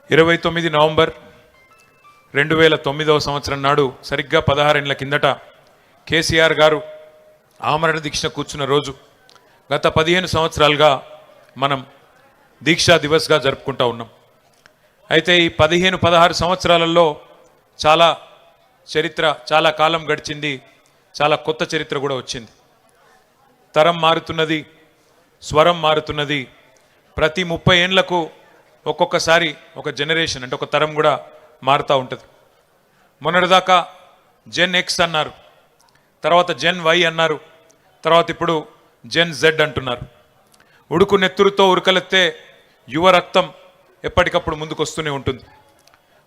29 November 2009 సంవత్సరం నాడు సరిగ్గా 16 ఏళ్ల కిందట కేసీఆర్ గారు ఆమరణ దీక్ష కూర్చున్న రోజు. గత 15 సంవత్సరాలుగా మనం దీక్షా దివస్గా జరుపుకుంటూ ఉన్నాం. అయితే ఈ 15-16 సంవత్సరాలలో చాలా చరిత్ర, చాలా కాలం గడిచింది, చాలా కొత్త చరిత్ర కూడా వచ్చింది. తరం మారుతున్నది, స్వరం మారుతున్నది. ప్రతి 30 ఏళ్లకు ఒక్కొక్కసారి ఒక జనరేషన్ అంటే ఒక తరం కూడా మారుతూ ఉంటుంది. మొన్నటిదాకా జెన్ ఎక్స్ అన్నారు, తర్వాత జెన్ వై అన్నారు, తర్వాత ఇప్పుడు జెన్ జెడ్ అంటున్నారు. ఉడుకు నెత్తురుతో ఉరకలెత్తే యువ రక్తం ఎప్పటికప్పుడు ముందుకు వస్తూనే ఉంటుంది.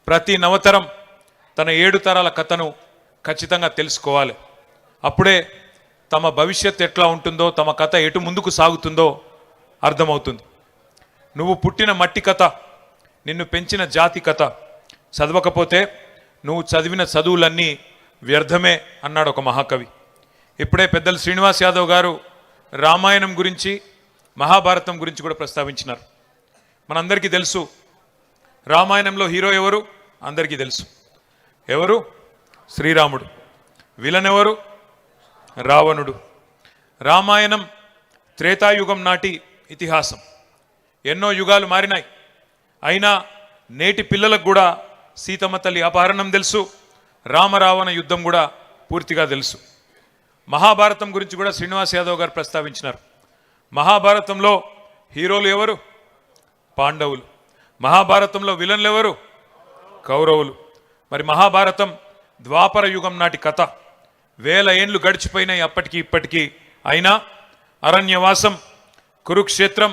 ప్రతి నవతరం తన 7 తరాల కథను ఖచ్చితంగా తెలుసుకోవాలి. అప్పుడే తమ భవిష్యత్తు ఎట్లా ఉంటుందో, తమ కథ ఎటు ముందుకు సాగుతుందో అర్థమవుతుంది. నువ్వు పుట్టిన మట్టి కథ, నిన్ను పెంచిన జాతి కథ చదవకపోతే నువ్వు చదివిన చదువులన్నీ వ్యర్థమే అన్నాడు ఒక మహాకవి. ఇప్పుడే పెద్దలు శ్రీనివాస్ యాదవ్ గారు రామాయణం గురించి, మహాభారతం గురించి కూడా ప్రస్తావించినారు. మనందరికీ తెలుసు రామాయణంలో హీరో ఎవరు, అందరికీ తెలుసు. ఎవరు? శ్రీరాముడు. విలన్ ఎవరు? రావణుడు. రామాయణం త్రేతాయుగం నాటి ఇతిహాసం. ఎన్నో యుగాలు మారినాయి, అయినా నేటి పిల్లలకు కూడా సీతమ్మ తల్లి అపహరణం తెలుసు, రామరావణ యుద్ధం కూడా పూర్తిగా తెలుసు. మహాభారతం గురించి కూడా శ్రీనివాస్ యాదవ్ గారు ప్రస్తావించినారు. మహాభారతంలో హీరోలు ఎవరు? పాండవులు. మహాభారతంలో విలన్లు ఎవరు? కౌరవులు. మరి మహాభారతం ద్వాపర యుగం నాటి కథ. 1000 ఏండ్లు గడిచిపోయినాయి అప్పటికి ఇప్పటికీ. అయినా అరణ్యవాసం, కురుక్షేత్రం,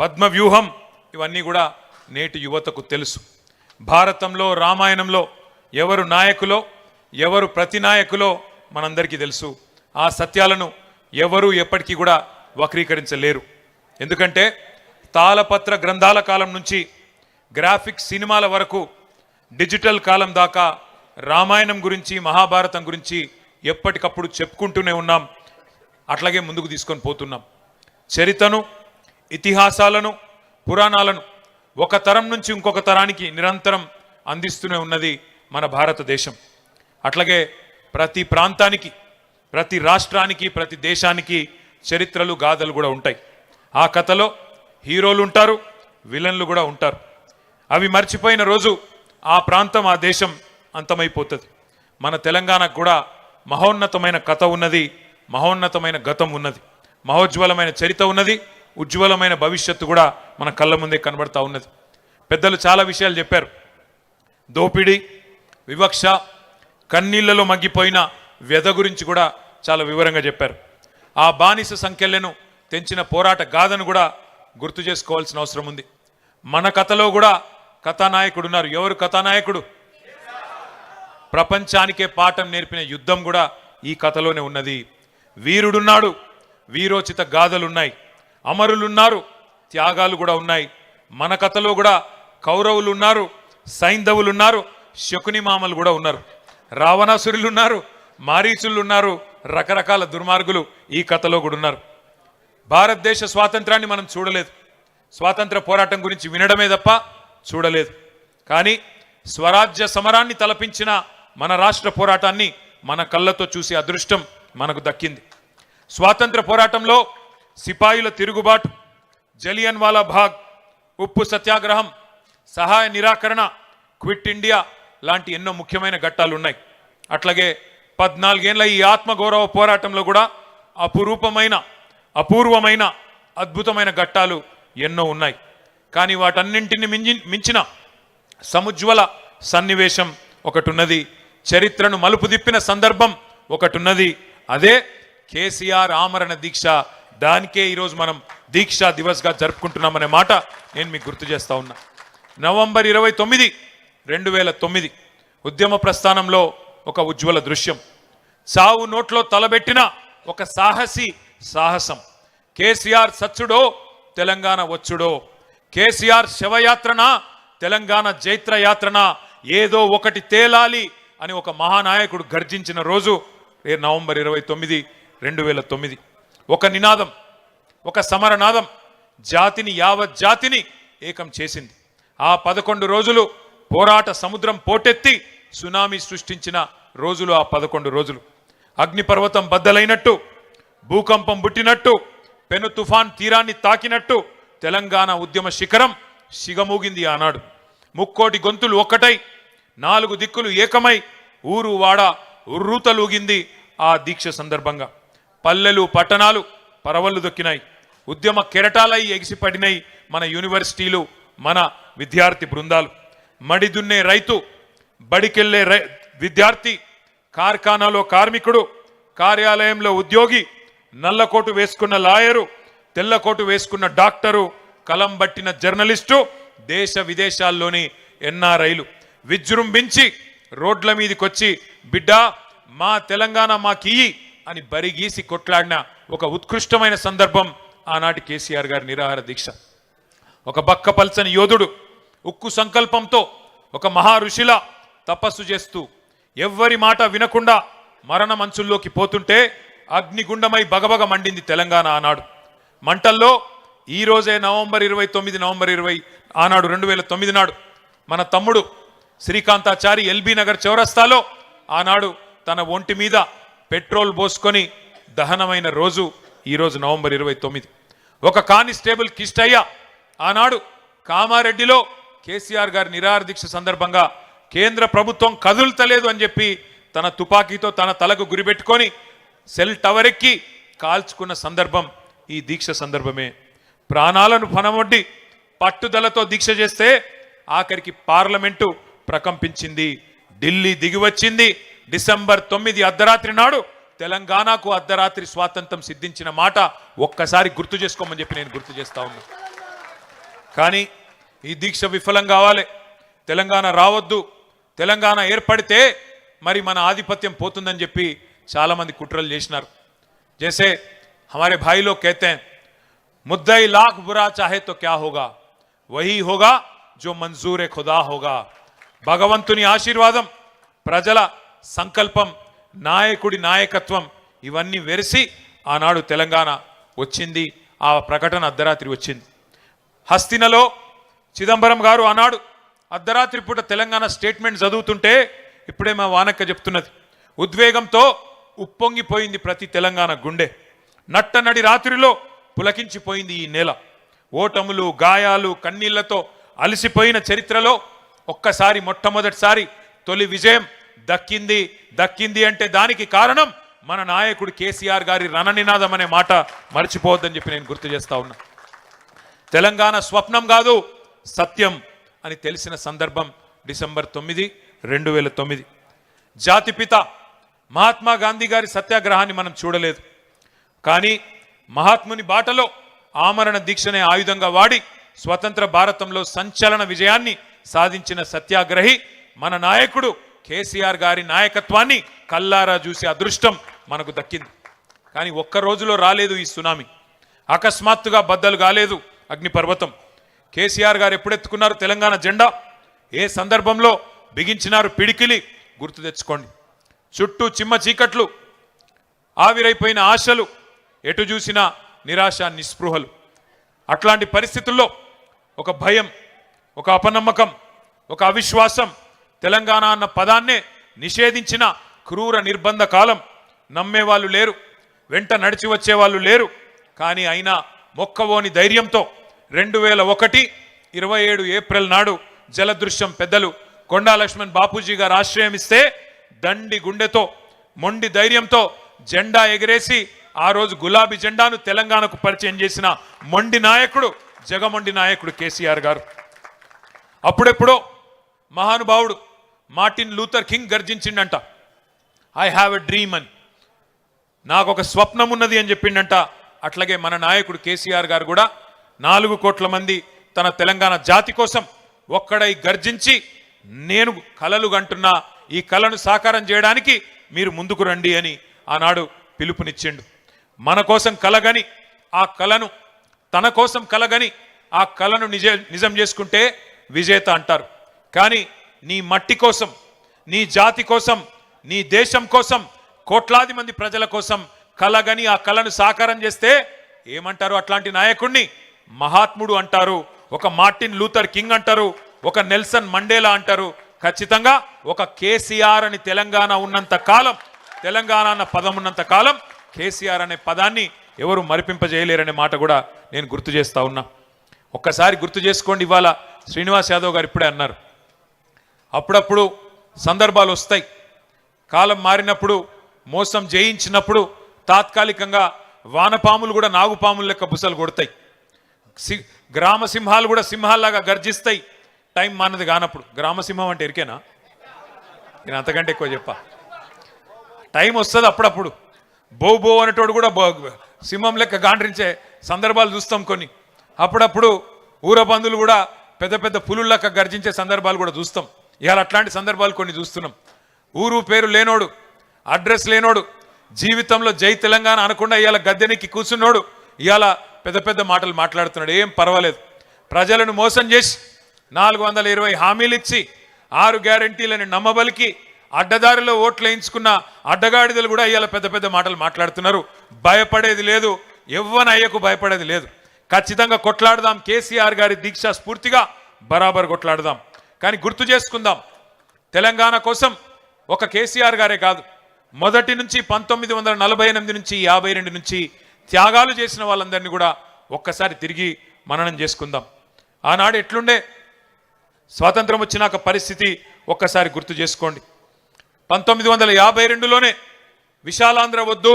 పద్మవ్యూహం ఇవన్నీ కూడా నేటి యువతకు తెలుసు. భారతంలో, రామాయణంలో ఎవరు నాయకులో, ఎవరు ప్రతినాయకులో మనందరికీ తెలుసు. ఆ సత్యాలను ఎవరు ఎప్పటికీ కూడా వక్రీకరించలేరు. ఎందుకంటే తాళపత్ర గ్రంథాల కాలం నుంచి గ్రాఫిక్స్ సినిమాల వరకు, డిజిటల్ కాలం దాకా రామాయణం గురించి, మహాభారతం గురించి ఎప్పటికప్పుడు చెప్పుకుంటూనే ఉన్నాం. అట్లాగే ముందుకు తీసుకొని పోతున్నాం. చరిత్రను, ఇతిహాసాలను, పురాణాలను ఒక తరం నుంచి ఇంకొక తరానికి నిరంతరం అందిస్తూనే ఉన్నది మన భారతదేశం. అట్లాగే ప్రతి ప్రాంతానికి, ప్రతి రాష్ట్రానికి, ప్రతి దేశానికి చరిత్రలు, గాథలు కూడా ఉంటాయి. ఆ కథలో హీరోలు ఉంటారు, విలన్లు కూడా ఉంటారు. అవి మర్చిపోయిన రోజు ఆ ప్రాంతం, ఆ దేశం అంతమైపోతుంది. మన తెలంగాణకు కూడా మహోన్నతమైన కథ ఉన్నది, మహోన్నతమైన గతం ఉన్నది, మహోజ్వలమైన చరిత్ర ఉన్నది, ఉజ్వలమైన భవిష్యత్తు కూడా మన కళ్ళ ముందే కనబడతా ఉన్నది. పెద్దలు చాలా విషయాలు చెప్పారు. దోపిడీ, వివక్ష, కన్నీళ్లలో మగ్గిపోయిన వ్యధ గురించి కూడా చాలా వివరంగా చెప్పారు. ఆ బానిస సంఖ్యలను తెంచిన పోరాట గాథను కూడా గుర్తు చేసుకోవాల్సిన అవసరం ఉంది. మన కథలో కూడా కథానాయకుడు ఉన్నారు. ఎవరు కథానాయకుడు? ప్రపంచానికే పాఠం నేర్పిన యుద్ధం కూడా ఈ కథలోనే ఉన్నది. వీరుడున్నాడు, వీరోచిత గాథలున్నాయి, అమరులున్నారు, త్యాగాలు కూడా ఉన్నాయి. మన కథలో కూడా కౌరవులు ఉన్నారు, సైంధవులు ఉన్నారు, శకుని మామలు కూడా ఉన్నారు, రావణాసురులు ఉన్నారు, మారీచులు ఉన్నారు, రకరకాల దుర్మార్గులు ఈ కథలో కూడా ఉన్నారు. భారతదేశ స్వాతంత్రాన్ని మనం చూడలేదు, స్వాతంత్ర పోరాటం గురించి వినడమే తప్ప చూడలేదు. కానీ స్వరాజ్య సమరాన్ని తలపించిన మన రాష్ట్ర పోరాటాన్ని మన కళ్ళతో చూసే అదృష్టం మనకు దక్కింది. స్వాతంత్ర పోరాటంలో సిపాయిల తిరుగుబాటు, జలియన్ వాలా బాగ్, ఉప్పు సత్యాగ్రహం, సహాయ నిరాకరణ, క్విట్ ఇండియా లాంటి ఎన్నో ముఖ్యమైన ఘట్టాలు ఉన్నాయి. అట్లాగే 14 ఏళ్ల ఈ ఆత్మగౌరవ పోరాటంలో కూడా అపూర్వమైన అద్భుతమైన ఘట్టాలు ఎన్నో ఉన్నాయి. కానీ వాటన్నింటిని మించిన సముజ్వల సన్నివేశం ఒకటి ఉన్నది, చరిత్రను మలుపు తిప్పిన సందర్భం ఒకటి ఉన్నది. అదే కేసీఆర్ ఆమరణ దీక్ష. దానికే ఈరోజు మనం దీక్షా దివస్గా జరుపుకుంటున్నామనే మాట నేను మీకు గుర్తు చేస్తా ఉన్నా. నవంబర్ 29, 2009 ఉద్యమ ప్రస్థానంలో ఒక ఉజ్వల దృశ్యం. చావు నోట్లో తలబెట్టిన ఒక సాహసం. కేసీఆర్ సచ్చుడో తెలంగాణ వచ్చుడో, కేసీఆర్ శవయాత్రన తెలంగాణ జైత్రయాత్రన, ఏదో ఒకటి తేలాలి అని ఒక మహానాయకుడు గర్జించిన రోజు నవంబర్ 29, 2009. ఒక నినాదం, ఒక సమరనాదం జాతిని, యావత్ జాతిని ఏకం చేసింది. ఆ 11 రోజులు పోరాట సముద్రం పోటెత్తి సునామీ సృష్టించిన రోజులు ఆ 11 రోజులు. అగ్నిపర్వతం బద్దలైనట్టు, భూకంపం పుట్టినట్టు, పెను తుఫాన్ తీరాన్ని తాకినట్టు తెలంగాణ ఉద్యమ శిఖరం సిగమూగింది ఆనాడు. ముక్కోటి గొంతులు ఒక్కటై 4 దిక్కులు ఏకమై ఊరు వాడ ఉర్రూతలూగింది ఆ దీక్ష సందర్భంగా. పల్లెలు పట్టణాలు పరవళ్ళు దొక్కినాయి. ఉద్యమ కెరటాలై ఎగిసిపడినాయి మన యూనివర్సిటీలు, మన విద్యార్థి బృందాలు. మడిదున్నే రైతు, బడికెళ్లే విద్యార్థి, కార్ఖానాలో కార్మికుడు, కార్యాలయంలో ఉద్యోగి, నల్లకోటు వేసుకున్న లాయరు, తెల్లకోటు వేసుకున్న డాక్టరు, కలం బట్టిన జర్నలిస్టు, దేశ విదేశాల్లోని ఎన్ఆర్ఐలు విజృంభించి రోడ్ల మీదకొచ్చి బిడ్డ మా తెలంగాణ మాకియ్యి అని బరిగీసి కొట్లాడిన ఒక ఉత్కృష్టమైన సందర్భం ఆనాటి కేసీఆర్ గారి నిరాహార దీక్ష. ఒక బక్కపల్చని యోధుడు ఉక్కు సంకల్పంతో ఒక మహా ఋషిలా తపస్సు చేస్తూ ఎవ్వరి మాట వినకుండా మరణ మంచుల్లోకి పోతుంటే అగ్నిగుండమై బగబగ మండింది తెలంగాణ ఆనాడు. మంటల్లో ఈ రోజే నవంబర్ 20 ఆనాడు 2009 నాడు మన తమ్ముడు శ్రీకాంతాచారి ఎల్బీ నగర్ చౌరస్తాలో ఆనాడు తన ఒంటి మీద పెట్రోల్ పోసుకొని దహనమైన రోజు ఈరోజు నవంబర్ 29. ఒక కానిస్టేబుల్ కిష్టయ్య ఆనాడు కామారెడ్డిలో కేసీఆర్ గారి నిరాహార దీక్ష సందర్భంగా కేంద్ర ప్రభుత్వం కదులుతలేదు అని చెప్పి తన తుపాకీతో తన తలకు గురిపెట్టుకొని సెల్ టవర్ ఎక్కి కాల్చుకున్న సందర్భం ఈ దీక్ష సందర్భమే. ప్రాణాలను పణమొడ్డి పట్టుదలతో దీక్ష చేస్తే ఆఖరికి పార్లమెంటు ప్రకంపించింది, ఢిల్లీ దిగివచ్చింది. డిసెంబర్ 9 అర్ధరాత్రి నాడు తెలంగాణకు అర్ధరాత్రి స్వాతంత్రం సిద్ధించిన మాట ఒక్కసారి గుర్తు చేసుకోమని చెప్పి నేను గుర్తు చేస్తా ఉన్నా. కానీ ఈ దీక్ష విఫలం కావాలి, తెలంగాణ రావద్దు, తెలంగాణ ఏర్పడితే మరి మన ఆధిపత్యం పోతుందని చెప్పి చాలా మంది కుట్రలు చేసినారు. జैसे हमारे भाई लोग कहते हैं मुद्दई लाख बुरा चाहे तो क्या होगा, वही होगा जो मंजूर खुदा होगा. భగవంతుని ఆశీర్వాదం, ప్రజల సంకల్పం, నాయకుడి నాయకత్వం ఇవన్నీ వెరిసి ఆనాడు తెలంగాణ వచ్చింది. ఆ ప్రకటన అర్ధరాత్రి వచ్చింది. హస్తినలో చిదంబరం గారు ఆనాడు అర్ధరాత్రి పూట తెలంగాణ స్టేట్మెంట్ చదువుతుంటే ఇప్పుడే మా వానక్క చెప్తున్నది, ఉద్వేగంతో ఉప్పొంగిపోయింది ప్రతి తెలంగాణ గుండె. నట్టనడి రాత్రిలో పులకించిపోయింది ఈ నేల. ఓటములు, గాయాలు, కన్నీళ్లతో అలసిపోయిన చరిత్రలో ఒక్కసారి మొట్టమొదటిసారి తొలి విజయం దక్కింది అంటే దానికి కారణం మన నాయకుడు కేసీఆర్ గారి రణనినాదం అనే మాట మర్చిపోవద్దని చెప్పి నేను గుర్తు చేస్తా ఉన్నా. తెలంగాణ స్వప్నం కాదు సత్యం అని తెలిసిన సందర్భం డిసెంబర్ 9, 2009. జాతిపిత మహాత్మా గాంధీ గారి సత్యాగ్రహాన్ని మనం చూడలేదు, కానీ మహాత్ముని బాటలో ఆమరణ దీక్షనే ఆయుధంగా వాడి స్వతంత్ర భారతంలో సంచలన విజయాన్ని సాధించిన సత్యాగ్రహి మన నాయకుడు కేసీఆర్ గారి నాయకత్వాన్ని కల్లారా చూసే అదృష్టం మనకు దక్కింది. కానీ ఒక్క రోజులో రాలేదు ఈ సునామీ, అకస్మాత్తుగా బద్దలు కాలేదు అగ్నిపర్వతం. కేసీఆర్ గారు ఎప్పుడెత్తుకున్నారు తెలంగాణ జెండా, ఏ సందర్భంలో బిగించినారు పిడికిలి గుర్తు తెచ్చుకోండి. చుట్టూ చిమ్మ చీకట్లు, ఆవిరైపోయిన ఆశలు, ఎటు చూసినా నిరాశ నిస్పృహలు. అట్లాంటి పరిస్థితుల్లో ఒక భయం, ఒక అపనమ్మకం, ఒక అవిశ్వాసం, తెలంగాణ అన్న పదాన్నే నిషేధించిన క్రూర నిర్బంధ కాలం. నమ్మేవాళ్ళు లేరు, వెంట నడిచి వచ్చేవాళ్ళు లేరు. కానీ అయినా మొక్కవోని ధైర్యంతో 2001 27 ఏప్రిల్ నాడు జలదృశ్యం పెద్దలు కొండా లక్ష్మణ్ బాపూజీ గారు ఆశ్రయం ఇస్తే దండి గుండెతో, మొండి ధైర్యంతో జెండా ఎగిరేసి ఆ రోజు గులాబీ జెండాను తెలంగాణకు పరిచయం చేసిన మొండి నాయకుడు, జగమొండి నాయకుడు కేసీఆర్ గారు. అప్పుడెప్పుడో మహానుభావుడు మార్టిన్ లూథర్ కింగ్ గర్జించిండంట, ఐ హ్యావ్ ఎ డ్రీమ్ అని, నాకు ఒక స్వప్నం ఉన్నది అని చెప్పిండంట. అట్లాగే మన నాయకుడు కేసీఆర్ గారు కూడా 4 కోట్ల మంది తన తెలంగాణ జాతి కోసం ఒక్కడై గర్జించి నేను కలలు కంటున్నా, ఈ కళను సాకారం చేయడానికి మీరు ముందుకు రండి అని ఆనాడు పిలుపునిచ్చిండు. మన కోసం కలగని ఆ కళను, తన కోసం కలగని ఆ కళను నిజం చేసుకుంటే విజేత అంటారు. కానీ నీ మట్టి కోసం, నీ జాతి కోసం, నీ దేశం కోసం, కోట్లాది మంది ప్రజల కోసం కలగని ఆ కళను సాకారం చేస్తే ఏమంటారు? అట్లాంటి నాయకుడిని మహాత్ముడు అంటారు, ఒక మార్టిన్ లూథర్ కింగ్ అంటారు, ఒక నెల్సన్ మండేలా అంటారు. ఖచ్చితంగా ఒక కేసీఆర్ అని తెలంగాణ ఉన్నంత కాలం, తెలంగాణ అన్న పదం ఉన్నంత కాలం కేసీఆర్ అనే పదాన్ని ఎవరు మరిపింపజేయలేరనే మాట కూడా నేను గుర్తు చేస్తా ఉన్నా. ఒక్కసారి గుర్తు చేసుకోండి. ఇవాళ శ్రీనివాస్ యాదవ్ గారు ఇప్పుడే అన్నారు, అప్పుడప్పుడు సందర్భాలు వస్తాయి, కాలం మారినప్పుడు, మోసం జయించినప్పుడు తాత్కాలికంగా వానపాములు కూడా నాగుపాములు లెక్క బుసలు కొడతాయి, గ్రామ సింహాలు కూడా సింహాల్లాగా గర్జిస్తాయి టైం మానది కానప్పుడు. గ్రామసింహం అంటే ఎరికేనా? నేను అంతకంటే ఎక్కువ చెప్పా. టైం వస్తుంది అప్పుడప్పుడు, బో బో అనేటోడు కూడా సింహం లెక్క గాండ్రించే సందర్భాలు చూస్తాం కొన్ని. అప్పుడప్పుడు ఊరబందులు కూడా పెద్ద పెద్ద పులులెక్క గర్జించే సందర్భాలు కూడా చూస్తాం. ఇవాళ అట్లాంటి సందర్భాలు కొన్ని చూస్తున్నాం. ఊరు పేరు లేనోడు, అడ్రస్ లేనోడు, జీవితంలో జై తెలంగాణ అనకుండా ఇవాళ గద్దెనెక్కి కూర్చున్నోడు ఇవాళ పెద్ద పెద్ద మాటలు మాట్లాడుతున్నాడు. ఏం పర్వాలేదు, ప్రజలను మోసం చేసి 420 హామీలు ఇచ్చి 6 గ్యారంటీలని నమ్మబలికి అడ్డదారిలో ఓట్లు వేయించుకున్న అడ్డగాడిదలు కూడా ఇవాళ పెద్ద పెద్ద మాటలు మాట్లాడుతున్నారు. భయపడేది లేదు, ఎవ్వనయ్యకు భయపడేది లేదు. ఖచ్చితంగా కొట్లాడదాం, కేసీఆర్ గారి దీక్ష స్ఫూర్తిగా బరాబర్ కొట్లాడదాం. కానీ గుర్తు చేసుకుందాం, తెలంగాణ కోసం ఒక కేసీఆర్ గారే కాదు, మొదటి నుంచి 1948 నుంచి 52 నుంచి త్యాగాలు చేసిన వాళ్ళందరినీ కూడా ఒక్కసారి తిరిగి మననం చేసుకుందాం. ఆనాడు ఎట్లుండే, స్వాతంత్రం వచ్చినాక పరిస్థితి ఒక్కసారి గుర్తు చేసుకోండి. 1952లోనే విశాలాంధ్ర వద్దు,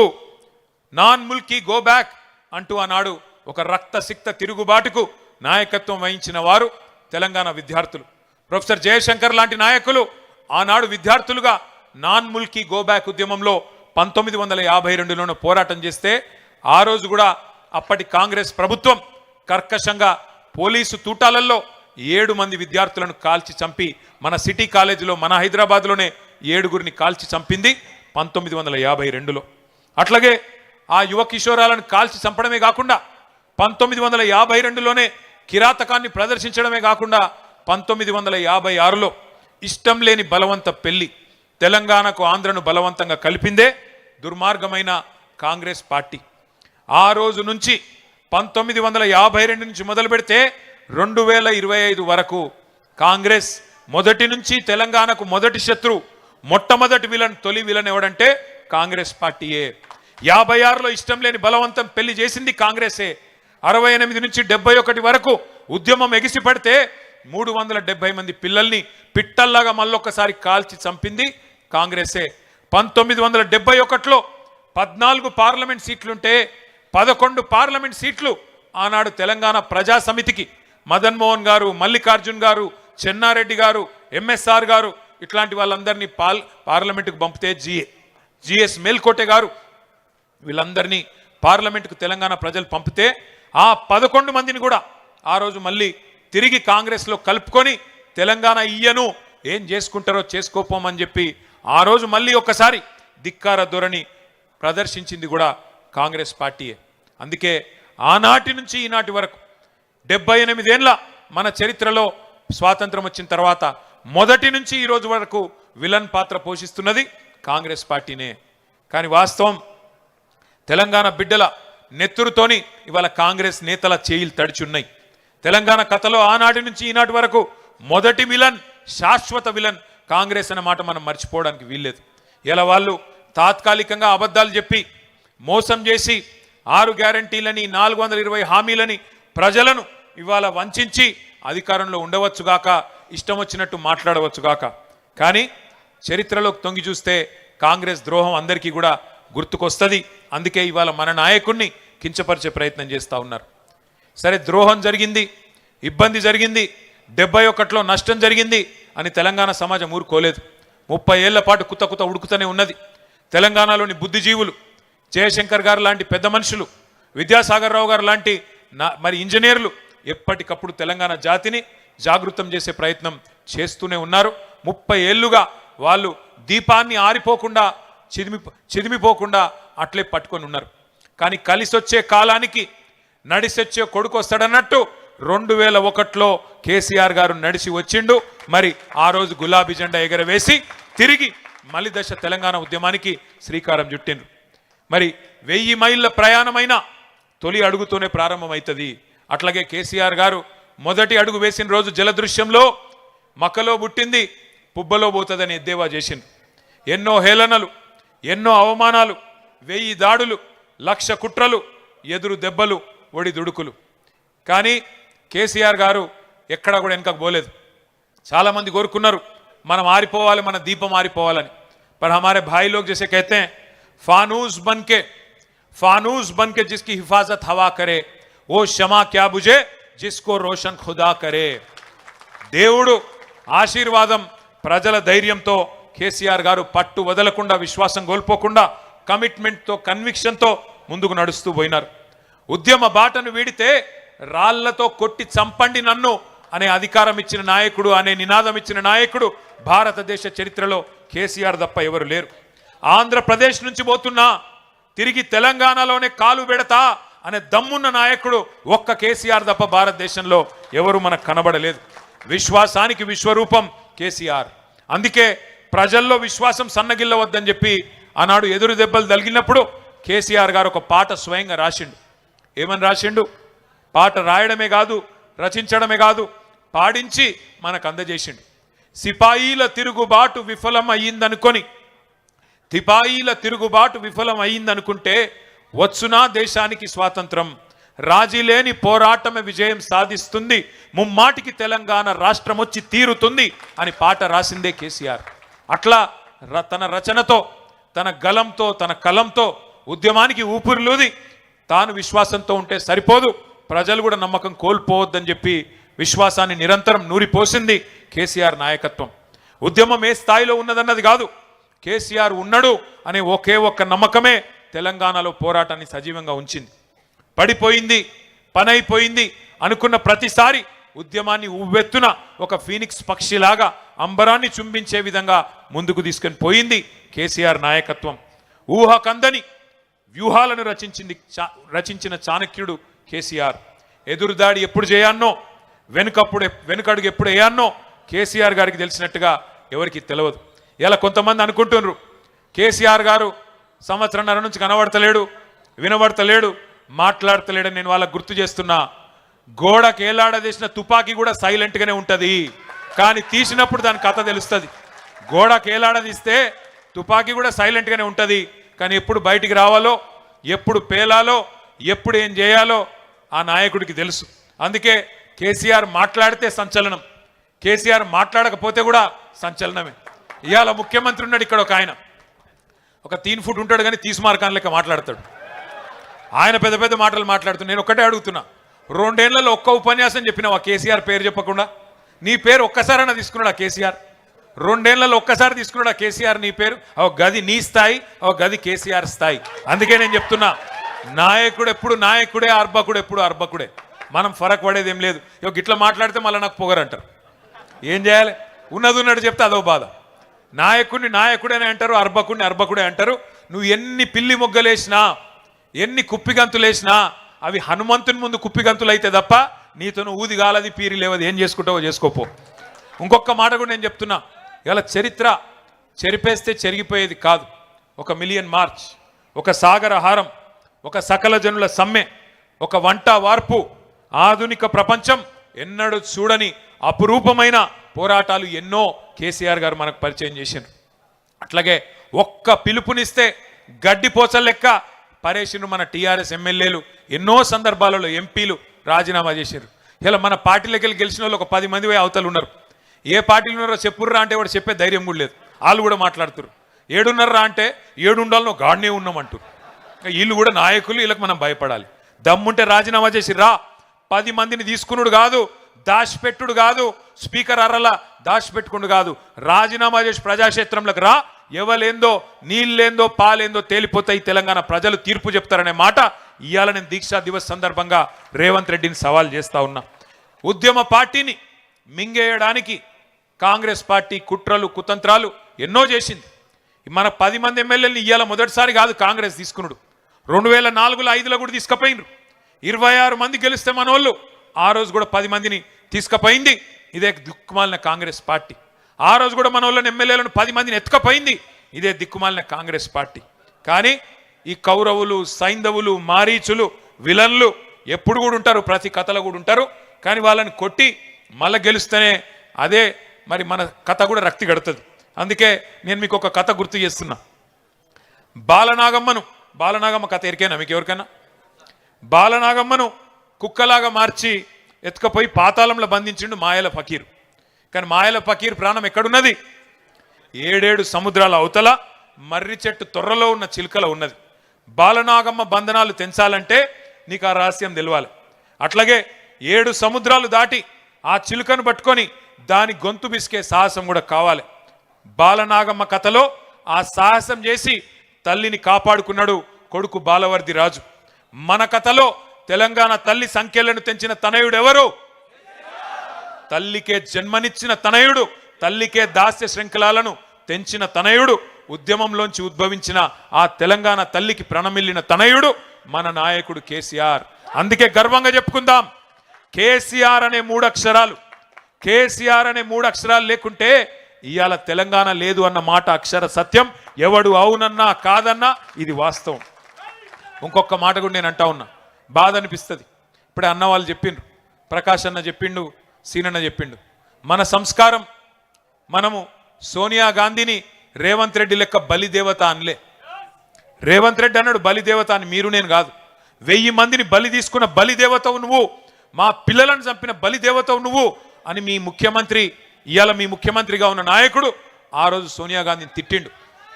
నాన్ ముల్కీ గో బ్యాక్ అంటూ ఆనాడు ఒక రక్తసిక్త తిరుగుబాటుకు నాయకత్వం వహించిన వారు తెలంగాణ విద్యార్థులు. ప్రొఫెసర్ జయశంకర్ లాంటి నాయకులు ఆనాడు విద్యార్థులుగా నాన్ ముల్కీ గో బ్యాక్ ఉద్యమంలో 1952లోనే పోరాటం చేస్తే, ఆ రోజు కూడా అప్పటి కాంగ్రెస్ ప్రభుత్వం కర్కశంగా పోలీసు తూటాలలో 7 మంది విద్యార్థులను కాల్చి చంపి, మన సిటీ కాలేజీలో మన హైదరాబాద్లోనే 7గురిని కాల్చి చంపింది 1952లో. అట్లాగే ఆ యువ కిషోరాలను కాల్చి చంపడమే కాకుండా 1952లోనే కిరాతకాన్ని ప్రదర్శించడమే కాకుండా 1956లో ఇష్టం లేని బలవంత పెళ్లి, తెలంగాణకు ఆంధ్రను బలవంతంగా కలిపిందే దుర్మార్గమైన కాంగ్రెస్ పార్టీ. ఆ రోజు నుంచి 1952 నుంచి మొదలు పెడితే 2025 వరకు కాంగ్రెస్ మొదటి నుంచి తెలంగాణకు మొదటి శత్రు, మొట్టమొదటి విలన్, తొలి విలన్ ఎవడంటే కాంగ్రెస్ పార్టీయే. 56లో ఇష్టం లేని బలవంతం పెళ్లి చేసింది కాంగ్రెసే. 68 నుంచి 71 వరకు ఉద్యమం ఎగిసి పడితే 370 మంది పిల్లల్ని పిట్టల్లాగా మళ్ళొక్కసారి కాల్చి చంపింది కాంగ్రెసే. 1971లో 14 పార్లమెంట్ సీట్లుంటే 11 పార్లమెంట్ సీట్లు ఆనాడు తెలంగాణ ప్రజా సమితికి మదన్మోహన్ గారు, మల్లికార్జున్ గారు, చెన్నారెడ్డి గారు, ఎంఎస్ఆర్ గారు ఇట్లాంటి వాళ్ళందరినీ పార్లమెంటుకు పంపితే జిఎస్ మేల్కోటే గారు వీళ్ళందరినీ పార్లమెంటుకు తెలంగాణ ప్రజలు పంపితే ఆ 11 మందిని కూడా ఆ రోజు మళ్ళీ తిరిగి కాంగ్రెస్లో కలుపుకొని తెలంగాణ ఇయ్యను, ఏం చేసుకుంటారో చేసుకోపోమని చెప్పి ఆ రోజు మళ్ళీ ఒక్కసారి ధిక్కార ధోరణి ప్రదర్శించింది కూడా కాంగ్రెస్ పార్టీయే. అందుకే ఆనాటి నుంచి ఈనాటి వరకు 78 ఏళ్ల మన చరిత్రలో స్వాతంత్రం వచ్చిన తర్వాత మొదటి నుంచి ఈ రోజు వరకు విలన్ పాత్ర పోషిస్తున్నది కాంగ్రెస్ పార్టీనే. కానీ వాస్తవం తెలంగాణ బిడ్డల నెత్తురుతోని ఇవాళ కాంగ్రెస్ నేతల చేయిలు తడిచున్నాయి. తెలంగాణ కథలో ఆనాటి నుంచి ఈనాటి వరకు మొదటి విలన్, శాశ్వత విలన్ కాంగ్రెస్ అనే మాట మనం మర్చిపోవడానికి వీల్లేదు. ఇలా వాళ్ళు తాత్కాలికంగా అబద్ధాలు చెప్పి మోసం చేసి 6 గ్యారంటీలని 420 హామీలని ప్రజలను ఇవాళ వంచి అధికారంలో ఉండవచ్చుగాక, ఇష్టం వచ్చినట్టు మాట్లాడవచ్చుగాక. కానీ చరిత్రలోకి తొంగి చూస్తే కాంగ్రెస్ ద్రోహం అందరికీ కూడా గుర్తుకొస్తుంది. అందుకే ఇవాళ మన నాయకుడిని కించపరిచే ప్రయత్నం చేస్తూ ఉన్నారు. సరే, ద్రోహం జరిగింది, ఇబ్బంది జరిగింది, 71లో నష్టం జరిగింది అని తెలంగాణ సమాజం ఊరుకోలేదు. 30 ఏళ్ల పాటు కుత ఉడుకుతూనే ఉన్నది. తెలంగాణలోని బుద్ధిజీవులు, జయశంకర్ గారు లాంటి పెద్ద మనుషులు, విద్యాసాగర్ రావు గారు లాంటి మరి ఇంజనీర్లు ఎప్పటికప్పుడు తెలంగాణ జాతిని జాగృతం చేసే ప్రయత్నం చేస్తూనే ఉన్నారు. 30 ఏళ్లుగా వాళ్ళు దీపాన్ని ఆరిపోకుండా చిదిమిపోకుండా అట్లే పట్టుకొని ఉన్నారు. కానీ కలిసొచ్చే కాలానికి నడిసొచ్చే కొడుకు వస్తాడన్నట్టు 2001లో కేసీఆర్ గారు నడిచి వచ్చిండు. మరి ఆ రోజు గులాబీ జెండా ఎగరవేసి తిరిగి మలి దశ తెలంగాణ ఉద్యమానికి శ్రీకారం చుట్టిండ్రు. మరి 1000 మైళ్ళ ప్రయాణమైన తొలి అడుగుతోనే ప్రారంభమవుతుంది. అట్లాగే కేసీఆర్ గారు మొదటి అడుగు వేసిన రోజు జలదృశ్యంలో మక్కలో పుట్టింది పుబ్బలో పోతుందని ఎద్దేవా చేసిండు. ఎన్నో హేళనలు, ఎన్నో అవమానాలు, 1000 దాడులు, 1,00,000 కుట్రలు, ఎదురు దెబ్బలు, ఒడి దుడుకులు. కానీ కేసీఆర్ గారు ఎక్కడా కూడా వెనకకు పోలేదు. చాలామంది కోరుకున్నారు మనం ఆరిపోవాలి, మన దీపం ఆరిపోవాలని. पर हमारे भाई लोग जैसे कहते हैं फानूस बन के जिसकी हिफाजत हवा करे वो शमा क्या बुझे जिसको रोशन खुदा करे. దేవుడు ఆశీర్వాదం, ప్రజల ధైర్యంతో కేసీఆర్ గారు పట్టు వదలకుండా, విశ్వాసం కోల్పోకుండా, కమిట్మెంట్తో, కన్విక్షన్తో ముందుకు నడుస్తూ పోయినారు. ఉద్యమ బాటను వీడితే రాళ్లతో కొట్టి చంపండి నన్ను అనే అధికారం ఇచ్చిన నాయకుడు, అనే నినాదం ఇచ్చిన నాయకుడు భారతదేశ చరిత్రలో కేసీఆర్ తప్ప ఎవరు లేరు. ఆంధ్రప్రదేశ్ నుంచి పోతున్నా తిరిగి తెలంగాణలోనే కాలు పెడతా అనే దమ్మున్న నాయకుడు ఒక్క కేసీఆర్ తప్ప భారతదేశంలో ఎవరు మనకు కనబడలేదు. విశ్వాసానికి విశ్వరూపం కేసీఆర్. అందుకే ప్రజల్లో విశ్వాసం సన్నగిల్లవద్దని చెప్పి ఆనాడు ఎదురు దెబ్బలు తగిలినప్పుడు కేసీఆర్ గారు ఒక పాట స్వయంగా రాసిండు. ఏమని రాసిండు? పాట రాయడమే కాదు, రచించడమే కాదు, పాడించి మనకు అందజేసిండు. సిపాయిల తిరుగుబాటు విఫలం అయ్యిందనుకుంటే వచ్చునా దేశానికి స్వాతంత్రం, రాజీలేని పోరాటమే విజయం సాధిస్తుంది, ముమ్మాటికి తెలంగాణ రాష్ట్రం వచ్చి తీరుతుంది అని పాట రాసిందే కేసీఆర్. అట్లా తన రచనతో, తన గలంతో, తన కలంతో ఉద్యమానికి ఊపిరిలూది తాను విశ్వాసంతో ఉంటే సరిపోదు, ప్రజలు కూడా నమ్మకం కోల్పోవద్దని చెప్పి విశ్వాసాన్ని నిరంతరం నూరిపోసింది కేసీఆర్ నాయకత్వం. ఉద్యమం ఏ స్థాయిలో ఉన్నదన్నది కాదు, కేసీఆర్ ఉన్నాడు అనే ఒకే ఒక్క నమ్మకమే తెలంగాణలో పోరాటాన్ని సజీవంగా ఉంచింది. పడిపోయింది, పనైపోయింది అనుకున్న ప్రతిసారి ఉద్యమాన్ని ఉవ్వెత్తున ఒక ఫీనిక్స్ పక్షిలాగా అంబరాన్ని చుంబించే విధంగా ముందుకు తీసుకొని పోయింది కేసీఆర్ నాయకత్వం. ఊహకందని వ్యూహాలను రచించిన చాణక్యుడు కేసీఆర్. ఎదురుదాడి ఎప్పుడు చేయాన్నో, వెనుకడుగు ఎప్పుడు వేయాన్నో కేసీఆర్ గారికి తెలిసినట్టుగా ఎవరికి తెలియదు. ఇలా కొంతమంది అనుకుంటున్నారు కేసీఆర్ గారు సంవత్సరంన్నర నుంచి కనబడతలేడు, వినబడతలేడు, మాట్లాడతలేడని. నేను వాళ్ళకు గుర్తు చేస్తున్నా, గోడకు ఏలాడదీసిన తుపాకీ కూడా సైలెంట్గానే ఉంటుంది, కానీ తీసినప్పుడు దాని కథ తెలుస్తుంది. గోడకు ఏలాడదీస్తే తుపాకీ కూడా సైలెంట్గానే ఉంటుంది, కానీ ఎప్పుడు బయటికి రావాలో, ఎప్పుడు పేలాలో, ఎప్పుడు ఏం చేయాలో ఆ నాయకుడికి తెలుసు. అందుకే కేసీఆర్ మాట్లాడితే సంచలనం, కేసీఆర్ మాట్లాడకపోతే కూడా సంచలనమే. ఇవాళ ముఖ్యమంత్రి ఉన్నాడు ఇక్కడ, ఒక ఆయన ఒక 3 ఫుట్ ఉంటాడు కానీ తీసుమార్కాన్ లెక్క మాట్లాడతాడు. ఆయన పెద్ద పెద్ద మాటలు మాట్లాడుతున్నాడు. నేను ఒక్కటే అడుగుతున్నా, 2 ఏళ్లలో ఒక్క ఉపన్యాసం చెప్పినావు ఆ కేసీఆర్ పేరు చెప్పకుండా? నీ పేరు ఒక్కసారైనా తీసుకున్నాడు ఆ కేసీఆర్? 2 ఏళ్లలో ఒక్కసారి తీసుకున్నాడు ఆ కేసీఆర్ నీ పేరు? ఒక గది నీ స్థాయి, ఒక గది కేసీఆర్ స్థాయి. అందుకే నేను చెప్తున్నా, నాయకుడు ఎప్పుడు నాయకుడే, అర్భకుడు ఎప్పుడు అర్భకుడే. మనం ఫరక్ పడేది ఏం లేదు. ఇట్లా మాట్లాడితే మళ్ళీ నాకు పొగరంటారు. ఏం చేయాలి? ఉన్నది ఉన్నట్టు చెప్తే అదో బాధ. నాయకుడిని నాయకుడేనే అంటారు, అర్భకుడిని అర్భకుడే అంటారు. నువ్వు ఎన్ని పిల్లి మొగ్గలేసినా, ఎన్ని కుప్పిగంతులేసినా అవి హనుమంతుని ముందు కుప్పిగంతులు అయితే తప్ప నీతో ఊది గాలది, పీరి లేవది. ఏం చేసుకుంటావో చేసుకోపో. ఇంకొక మాట కూడా నేను చెప్తున్నా, ఇలా చరిత్ర చెరిపేస్తే చెరిగిపోయేది కాదు. 1 మిలియన్ మార్చ్, ఒక సాగరహారం, ఒక సకల జనుల సమ్మె, ఒక వంట వార్పు, ఆధునిక ప్రపంచం ఎన్నడూ చూడని అపురూపమైన పోరాటాలు ఎన్నో కేసీఆర్ గారు మనకు పరిచయం చేశారు. అట్లాగే ఒక్క పిలుపునిస్తే గడ్డిపోచల లెక్క పరేషిను మన టీఆర్ఎస్ ఎమ్మెల్యేలు ఎన్నో సందర్భాలలో ఎంపీలు రాజీనామా చేశారు. ఇలా మన పార్టీలోకి వెళ్ళి గెలిచిన వాళ్ళు ఒక 10 మంది అవతలు ఉన్నారు. ఏ పార్టీలు ఉన్నారో చెప్పుర్రా అంటే వాడు చెప్పే ధైర్యం కూడా లేదు. వాళ్ళు కూడా మాట్లాడుతున్నారు. 7 అంటే 7 ఉండాలను గాడినే ఉన్నామంటారు. వీళ్ళు కూడా నాయకులు, వీళ్ళకి మనం భయపడాలి. దమ్ముంటే రాజీనామా చేసి రా. 10 మందిని తీసుకున్నాడు కాదు, దాచిపెట్టుడు కాదు, స్పీకర్ అర్రలా దాచిపెట్టుకుడు కాదు, రాజీనామా చేసి ప్రజాక్షేత్రంలోకి రా. ఎవలేందో, నీళ్ళేందో, పాలేందో తేలిపోతాయి. తెలంగాణ ప్రజలు తీర్పు చెప్తారనే మాట ఇవాళ నేను దీక్షా దివస్ సందర్భంగా రేవంత్ రెడ్డిని సవాల్ చేస్తా ఉన్నా. ఉద్యమ పార్టీని మింగేయడానికి కాంగ్రెస్ పార్టీ కుట్రలు, కుతంత్రాలు ఎన్నో చేసింది. మన 10 మంది ఎమ్మెల్యేలని ఇవాళ మొదటిసారి కాదు కాంగ్రెస్ తీసుకున్నాడు. 2004లో 5లో కూడా తీసుకుపోయినరు. 26 మంది గెలిస్తే మన వాళ్ళు ఆ రోజు కూడా 10 మందిని తీసుకుపోయింది ఇదే దిక్కుమాలిన కాంగ్రెస్ పార్టీ. ఆ రోజు కూడా మన వాళ్ళని ఎమ్మెల్యేలను 10 మందిని ఎత్తుకపోయింది ఇదే దిక్కుమాలిన కాంగ్రెస్ పార్టీ. కానీ ఈ కౌరవులు, సైంధవులు, మారీచులు, విలన్లు ఎప్పుడు కూడా ఉంటారు, ప్రతి కథలో కూడా ఉంటారు. కానీ వాళ్ళని కొట్టి మళ్ళీ గెలుస్తేనే అదే మరి మన కథ కూడా రక్తి గడుతుంది. అందుకే నేను మీకు ఒక కథ గుర్తు చేస్తున్నా. బాలనాగమ్మ కథ ఎరికైనా మీకు ఎవరికైనా? బాలనాగమ్మను కుక్కలాగా మార్చి ఎత్తుకపోయి పాతాళంలో బంధించిండు మాయల ఫకీర్. కానీ మాయల ఫకీర్ ప్రాణం ఎక్కడున్నది? 7 సముద్రాల అవతల మర్రి చెట్టు తొర్రలో ఉన్న చిలుకలో ఉన్నది. బాలనాగమ్మ బంధనాలు తెంచాలంటే నీకు ఆ రహస్యం తెలవాలి. అట్లాగే 7 సముద్రాలు దాటి ఆ చిలుకను పట్టుకొని దాని గొంతు బిసికే సాహసం కూడా కావాలి. బాలనాగమ్మ కథలో ఆ సాహసం చేసి తల్లిని కాపాడుకున్నాడు కొడుకు బాలవర్ది రాజు. మన కథలో తెలంగాణ తల్లి సంఖ్యలను తెంచిన తనయుడు ఎవరు? తల్లికే జన్మనిచ్చిన తనయుడు, తల్లికే దాస్య శృంఖలాలను తెంచిన తనయుడు, ఉద్యమంలోంచి ఉద్భవించిన ఆ తెలంగాణ తల్లికి ప్రణమిల్లిన తనయుడు మన నాయకుడు కేసీఆర్. అందుకే గర్వంగా చెప్పుకుందాం, కేసీఆర్ అనే 3 అక్షరాలు, కేసీఆర్ అనే 3 అక్షరాలు లేకుంటే ఇవాళ తెలంగాణ లేదు అన్న మాట అక్షర సత్యం. ఎవడు అవునన్నా కాదన్నా ఇది వాస్తవం. ఇంకొక మాట కూడా నేను అంటా ఉన్నా, బాధ అనిపిస్తుంది. ఇప్పుడే అన్న వాళ్ళు చెప్పిండ్రు, ప్రకాష్ అన్న చెప్పిండు, సీనన్న చెప్పిండు, మన సంస్కారం మనము సోనియా గాంధీని రేవంత్ రెడ్డి లెక్క బలిదేవత అనలే. రేవంత్ రెడ్డి అన్నాడు బలిదేవత అని, మీరు నేను కాదు. 1000 మందిని బలి తీసుకున్న బలిదేవతవు నువ్వు, మా పిల్లలను చంపిన బలిదేవతవు నువ్వు అని మీ ముఖ్యమంత్రి, ఇవాళ మీ ముఖ్యమంత్రిగా ఉన్న నాయకుడు ఆ రోజు సోనియా గాంధీని తిట్టిండు.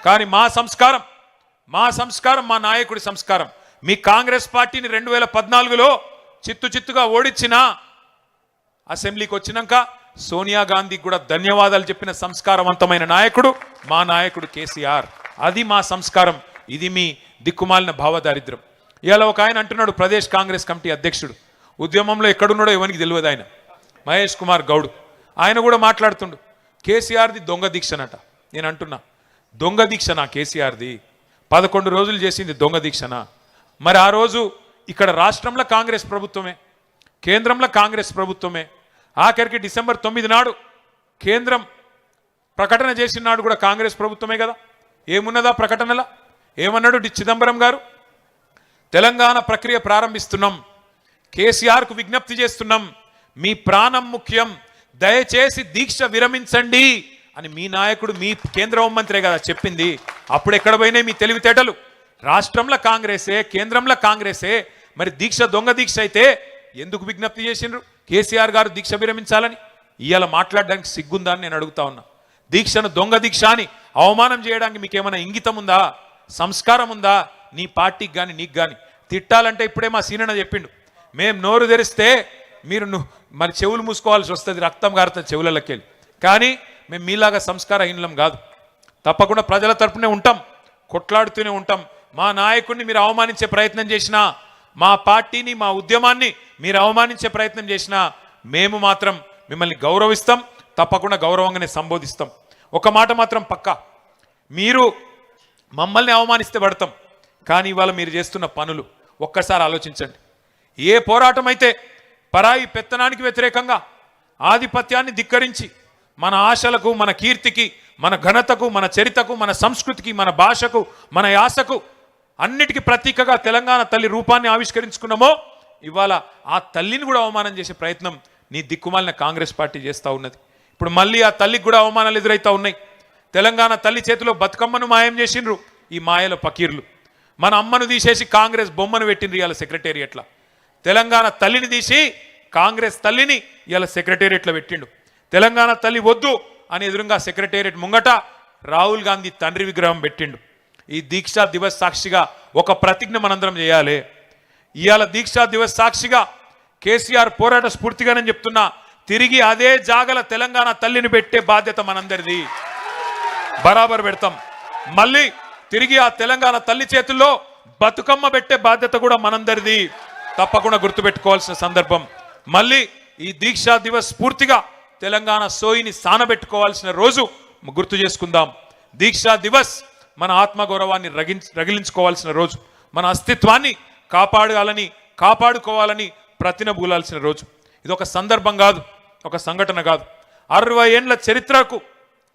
కానీ మా సంస్కారం మా నాయకుడి సంస్కారం. మీ కాంగ్రెస్ పార్టీని 2014లో చిత్తుగా ఓడించిన అసెంబ్లీకి వచ్చినాక సోనియా గాంధీకి కూడా ధన్యవాదాలు చెప్పిన సంస్కారవంతమైన నాయకుడు మా నాయకుడు కేసీఆర్. అది మా సంస్కారం. ఇది మీ దిక్కుమాలిన భావదారిద్ర్యం. ఇవాళ ఒక ఆయన అంటున్నాడు, ప్రదేశ్ కాంగ్రెస్ కమిటీ అధ్యక్షుడు, ఉద్యమంలో ఎక్కడున్నాడో ఎవరికి తెలియదు ఆయన, మహేష్ కుమార్ గౌడ్. ఆయన కూడా మాట్లాడుతుండు, కేసీఆర్ది దొంగ దీక్షనట. నేను అంటున్నా, దొంగ దీక్షనా కేసీఆర్ది? 11 రోజులు చేసింది దొంగ దీక్షనా? మరి ఆ రోజు ఇక్కడ రాష్ట్రంలో కాంగ్రెస్ ప్రభుత్వమే, కేంద్రంలో కాంగ్రెస్ ప్రభుత్వమే. ఆఖరికి డిసెంబర్ 9 నాడు కేంద్రం ప్రకటన చేసిన నాడు కూడా కాంగ్రెస్ ప్రభుత్వమే కదా. ఏమున్నదా ప్రకటనలా? ఏమన్నాడు చిదంబరం గారు? తెలంగాణ ప్రక్రియ ప్రారంభిస్తున్నాం, కేసీఆర్కు విజ్ఞప్తి చేస్తున్నాం, మీ ప్రాణం ముఖ్యం, దయచేసి దీక్ష విరమించండి అని మీ నాయకుడు, మీ కేంద్ర హోంమంత్రే కదా చెప్పింది. అప్పుడు ఎక్కడ పోయినాయి మీ తెలివితేటలు? రాష్ట్రంలో కాంగ్రెసే, కేంద్రంలో కాంగ్రెసే. మరి దీక్ష దొంగ దీక్ష అయితే ఎందుకు విజ్ఞప్తి చేసిండ్రు కేసీఆర్ గారు దీక్ష విరమించాలని? ఇవాళ మాట్లాడడానికి సిగ్గుందా అని నేను అడుగుతా ఉన్నా. దీక్షను దొంగ దీక్ష అని అవమానం చేయడానికి మీకేమైనా ఇంగితం ఉందా, సంస్కారం ఉందా? నీ పార్టీకి కానీ నీకు కానీ తిట్టాలంటే ఇప్పుడే మా సీనన్న చెప్పిండు, మేము నోరు తెరిస్తే మీరు మరి చెవులు మూసుకోవాల్సి వస్తుంది, రక్తం కారుతుంది చెవులకి వెళ్ళి. కానీ మేము మీలాగా సంస్కారహీనులం కాదు. తప్పకుండా ప్రజల తరపునే ఉంటాం, కొట్లాడుతూనే ఉంటాం. మా నాయకుడిని మీరు అవమానించే ప్రయత్నం చేసినా, మా పార్టీని, మా ఉద్యమాన్ని మీరు అవమానించే ప్రయత్నం చేసినా మేము మాత్రం మిమ్మల్ని గౌరవిస్తాం, తప్పకుండా గౌరవంగానే సంబోధిస్తాం. ఒక మాట మాత్రం పక్కా, మీరు మమ్మల్ని అవమానిస్తే పడతాం. కానీ ఇవాళ మీరు చేస్తున్న పనులు ఒక్కసారి ఆలోచించండి. ఏ పోరాటం అయితే పరాయి పెత్తనానికి వ్యతిరేకంగా ఆధిపత్యాన్ని ధిక్కరించి మన ఆశలకు, మన కీర్తికి, మన ఘనతకు, మన చరితకు, మన సంస్కృతికి, మన భాషకు, మన యాసకు అన్నిటికీ ప్రతీకగా తెలంగాణ తల్లి రూపాన్ని ఆవిష్కరించుకున్నామో, ఇవాళ ఆ తల్లిని కూడా అవమానం చేసే ప్రయత్నం నీ దిక్కుమాలిన కాంగ్రెస్ పార్టీ చేస్తూ ఉన్నది. ఇప్పుడు మళ్ళీ ఆ తల్లికి కూడా అవమానాలు ఎదురవుతూ ఉన్నాయి. తెలంగాణ తల్లి చేతిలో బతుకమ్మను మాయం చేసిండ్రు ఈ మాయల ఫకీర్లు. మన అమ్మను తీసేసి కాంగ్రెస్ బొమ్మను పెట్టిండ్రు ఇవాళ సెక్రటేరియట్ల. తెలంగాణ తల్లిని తీసి కాంగ్రెస్ తల్లిని ఇవాళ సెక్రటేరియట్లో పెట్టిండు. తెలంగాణ తల్లి వద్దు అని ఎదురుగా సెక్రటేరియట్ ముంగట రాహుల్ గాంధీ తండ్రి విగ్రహం పెట్టిండు. ఈ దీక్షా దివస్ సాక్షిగా ఒక ప్రతిజ్ఞ మనందరం చేయాలి. ఇవాళ దీక్షా దివస్ సాక్షిగా కేసీఆర్ పోరాట స్ఫూర్తిగానే చెప్తున్నా, తిరిగి అదే జాగల తెలంగాణ తల్లిని పెట్టే బాధ్యత మనందరిది. బరాబర్ పెడతాం. మళ్ళీ తిరిగి ఆ తెలంగాణ తల్లి చేతుల్లో బతుకమ్మ పెట్టే బాధ్యత కూడా మనందరిది. తప్పకుండా గుర్తుపెట్టుకోవాల్సిన సందర్భం. మళ్ళీ ఈ దీక్షా దివస్ స్ఫూర్తిగా తెలంగాణ సోయిని సానబెట్టుకోవాల్సిన రోజు గుర్తు చేసుకుందాం. దీక్షా దివస్ మన ఆత్మగౌరవాన్ని రగిలించుకోవాల్సిన రోజు, మన అస్తిత్వాన్ని కాపాడుకోవాలని ప్రతినబూలాల్సిన రోజు. ఇది ఒక సందర్భం కాదు, ఒక సంఘటన కాదు. 60 ఏండ్ల చరిత్రకు,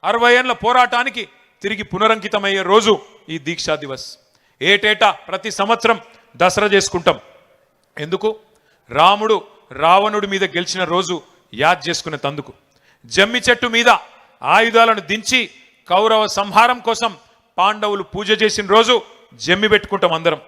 60 ఏండ్ల పోరాటానికి తిరిగి పునరంకితమయ్యే రోజు ఈ దీక్షా దివస్. ఏటేటా ప్రతి సంవత్సరం దసరా చేసుకుంటాం. ఎందుకు? రాముడు రావణుడి మీద గెలిచిన రోజు యాద్ చేసుకునే తందుకు. జమ్మి చెట్టు మీద ఆయుధాలను దించి కౌరవ సంహారం కోసం పాండవులు పూజ చేసిన రోజు జమ్మి పెట్టుకుంటాం అందరం.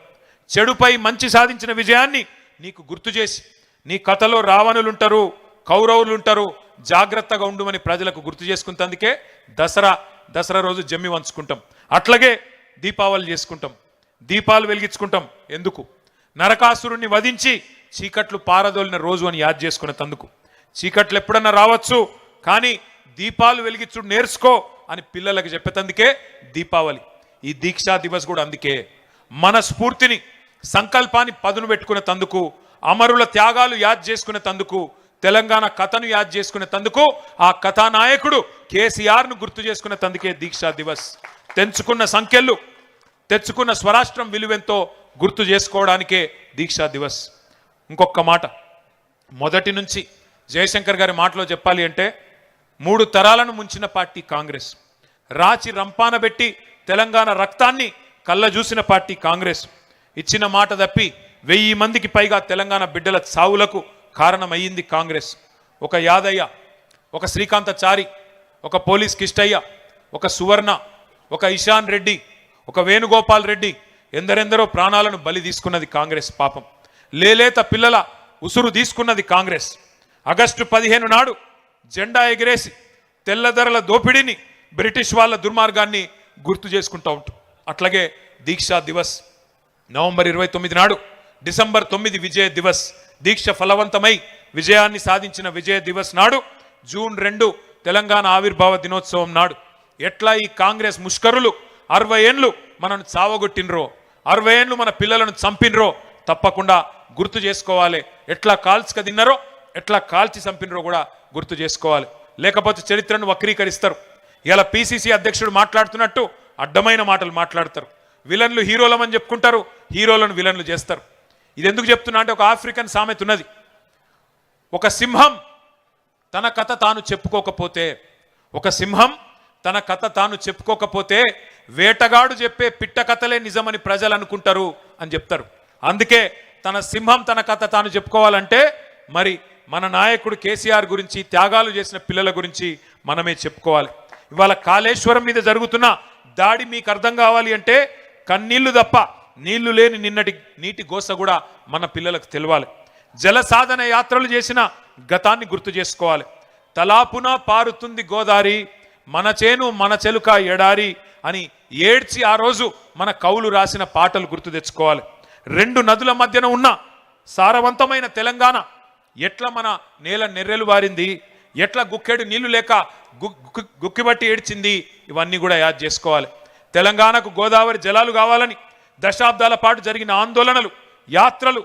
చెడుపై మంచి సాధించిన విజయాన్ని నీకు గుర్తు చేసి నీ కథలో రావణులుంటారు, కౌరవులుంటారు, జాగ్రత్తగా ఉండుమని ప్రజలకు గుర్తు చేసుకుంటందుకే దసరా రోజు జమ్మి వంచుకుంటాం. అట్లాగే దీపావళి చేసుకుంటాం, దీపాలు వెలిగించుకుంటాం. ఎందుకు? నరకాసురుణ్ణి వధించి చీకట్లు పారదోలిన రోజు అని యాద్ చేసుకునే తందుకు. చీకట్లు ఎప్పుడన్నా రావచ్చు, కానీ దీపాలు వెలిగించుడు నేర్చుకో అని పిల్లలకు చెప్పేతందుకే దీపావళి. ఈ దీక్షా దివస్ కూడా అందుకే మన స్ఫూర్తిని సంకల్పాన్ని పదును పెట్టుకునే తందుకు, అమరుల త్యాగాలు యాద్ చేసుకునే తందుకు, తెలంగాణ కథను యాద్ చేసుకునే తందుకు, ఆ కథానాయకుడు కేసీఆర్ను గుర్తు చేసుకునే తందుకే దీక్షా దివస్. తెంచుకున్న సంఖ్యలు, తెచ్చుకున్న స్వరాష్ట్రం విలువెంతో గుర్తు చేసుకోవడానికే దీక్షా దివస్. ఇంకొక మాట, మొదటి నుంచి జయశంకర్ గారి మాటలో చెప్పాలి అంటే 3 తరాలను ముంచిన పార్టీ కాంగ్రెస్. రాచి రంపాన పెట్టి తెలంగాణ రక్తాన్ని కళ్ళ చూసిన పార్టీ కాంగ్రెస్. ఇచ్చిన మాట తప్పి 1000 మందికి పైగా తెలంగాణ బిడ్డల చావులకు కారణమయ్యింది కాంగ్రెస్. ఒక యాదయ్య, ఒక శ్రీకాంతచారి, ఒక పోలీస్ కిష్టయ్య, ఒక సువర్ణ, ఒక ఇషాన్ రెడ్డి, ఒక వేణుగోపాల్ రెడ్డి, ఎందరెందరో ప్రాణాలను బలి తీసుకున్నది కాంగ్రెస్. పాపం లేలేత పిల్లల ఉసురు తీసుకున్నది కాంగ్రెస్. ఆగస్టు 15 నాడు జెండా ఎగిరేసి తెల్లదొరల దోపిడీని, బ్రిటిష్ వాళ్ళ దుర్మార్గాన్ని గుర్తు చేసుకుంటూ ఉంటాం. అట్లాగే దీక్షా దివస్ నవంబర్ 29 నాడు, డిసెంబర్ 9 విజయ దివస్, దీక్ష ఫలవంతమై విజయాన్ని సాధించిన విజయ దివస్ నాడు, జూన్ 2 తెలంగాణ ఆవిర్భావ దినోత్సవం నాడు ఎట్లా ఈ కాంగ్రెస్ ముష్కరులు 60 ఏండ్లు మనను చావగొట్టినరో, 60 ఏండ్లు మన పిల్లలను చంపినరో తప్పకుండా గుర్తు చేసుకోవాలి. ఎట్లా కాల్చిక తిన్నారో, ఎట్లా కాల్చి చంపినరో కూడా గుర్తు చేసుకోవాలి. లేకపోతే చరిత్రను వక్రీకరిస్తారు. ఇలా పిసిసి అధ్యక్షుడు మాట్లాడుతున్నట్టు అడ్డమైన మాటలు మాట్లాడతారు. విలన్లు హీరోలమని చెప్పుకుంటారు, హీరోలను విలన్లు చేస్తారు. ఇది ఎందుకు చెప్తున్నా అంటే, ఒక ఆఫ్రికన్ సామెత ఉన్నది. ఒక సింహం తన కథ తాను చెప్పుకోకపోతే, ఒక సింహం తన కథ తాను చెప్పుకోకపోతే వేటగాడు చెప్పే పిట్ట కథలే నిజమని ప్రజలు అనుకుంటారు అని చెప్తారు. అందుకే తన సింహం తన కథ తాను చెప్పుకోవాలంటే మరి మన నాయకుడు కేసీఆర్ గురించి, త్యాగాలు చేసిన పిల్లల గురించి మనమే చెప్పుకోవాలి. ఇవాళ కాళేశ్వరం మీద జరుగుతున్న దాడి మీకు అర్థం కావాలి అంటే కన్నీళ్లు తప్ప నీళ్లు లేని నిన్నటి నీటి గోస కూడా మన పిల్లలకు తెలవాలి. జల సాధన యాత్రలు చేసిన గతాన్ని గుర్తు చేసుకోవాలి. తలాపున పారుతుంది గోదారి, మన చేను మన చెలుక ఎడారి అని ఏడ్చి ఆ రోజు మన కవులు రాసిన పాటలు గుర్తు తెచ్చుకోవాలి. 2 నదుల మధ్యన ఉన్న సారవంతమైన తెలంగాణ ఎట్లా మన నేల నెర్రెలు వారింది, ఎట్లా గుక్కెడు నీళ్లు లేక గుక్కిబట్టి ఏడ్చింది, ఇవన్నీ కూడా యాద్ చేసుకోవాలి. తెలంగాణకు గోదావరి జలాలు కావాలని దశాబ్దాల పాటు జరిగిన ఆందోళనలు, యాత్రలు,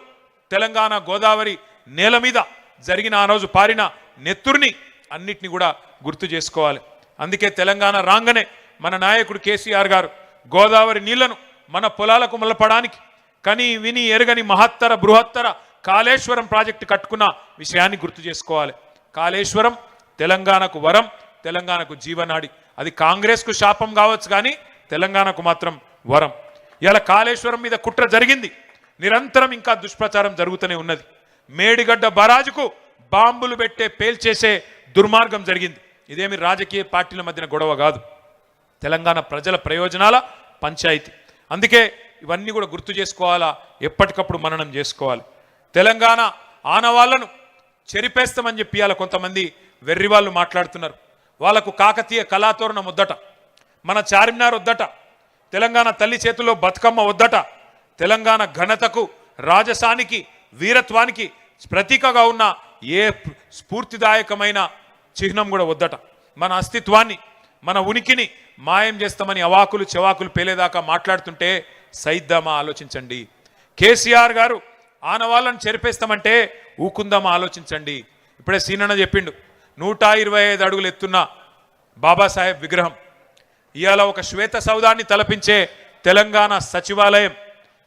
తెలంగాణ గోదావరి నేల మీద జరిగిన ఆ రోజు పారిన నెత్తుర్ని అన్నిటిని కూడా గుర్తు చేసుకోవాలి. అందుకే తెలంగాణ రాగానే మన నాయకుడు కేసీఆర్ గారు గోదావరి నీళ్లను మన పొలాలకు మలపడానికి కని విని ఎరగని మహత్తర బృహత్తర కాళేశ్వరం ప్రాజెక్టు కట్టుకున్న విషయాన్ని గుర్తు చేసుకోవాలి. కాళేశ్వరం తెలంగాణకు వరం, తెలంగాణకు జీవనాడి. అది కాంగ్రెస్కు శాపం కావచ్చు, కానీ తెలంగాణకు మాత్రం వరం. ఇలా కాళేశ్వరం మీద కుట్ర జరిగింది, నిరంతరం ఇంకా దుష్ప్రచారం జరుగుతూనే ఉన్నది. మేడిగడ్డ బరాజుకు బాంబులు పెట్టే పేల్చేసే దుర్మార్గం జరిగింది. ఇదేమి రాజకీయ పార్టీల మధ్యన గొడవ కాదు, తెలంగాణ ప్రజల ప్రయోజనాల పంచాయతీ. అందుకే ఇవన్నీ కూడా గుర్తు చేసుకోవాలా, ఎప్పటికప్పుడు మననం చేసుకోవాలి. తెలంగాణ ఆనవాళ్లను చెరిపేస్తామని చెప్పి ఇవాళ కొంతమంది వెర్రి వాళ్ళు మాట్లాడుతున్నారు. వాళ్లకు కాకతీయ కళాతోరణం వద్దట, మన చార్మినార్ వద్దట, తెలంగాణ తల్లి చేతుల్లో బతుకమ్మ వద్దట, తెలంగాణ ఘనతకు, రాజసానికి, వీరత్వానికి ప్రతీకగా ఉన్న ఏ స్ఫూర్తిదాయకమైన చిహ్నం కూడా వద్దట. మన అస్తిత్వాన్ని, మన ఉనికిని మాయం చేస్తామని అవాకులు చెవాకులు పేలేదాకా మాట్లాడుతుంటే సైద్దామా ఆలోచించండి. కేసీఆర్ గారు ఆనవాళ్ళను చెరిపేస్తామంటే ఊకుందామా ఆలోచించండి. ఇప్పుడే సీనన్న చెప్పిండు, 125 అడుగులు ఎత్తున్న బాబాసాహెబ్ విగ్రహం, ఇవాళ ఒక శ్వేత సౌధాన్ని తలపించే తెలంగాణ సచివాలయం,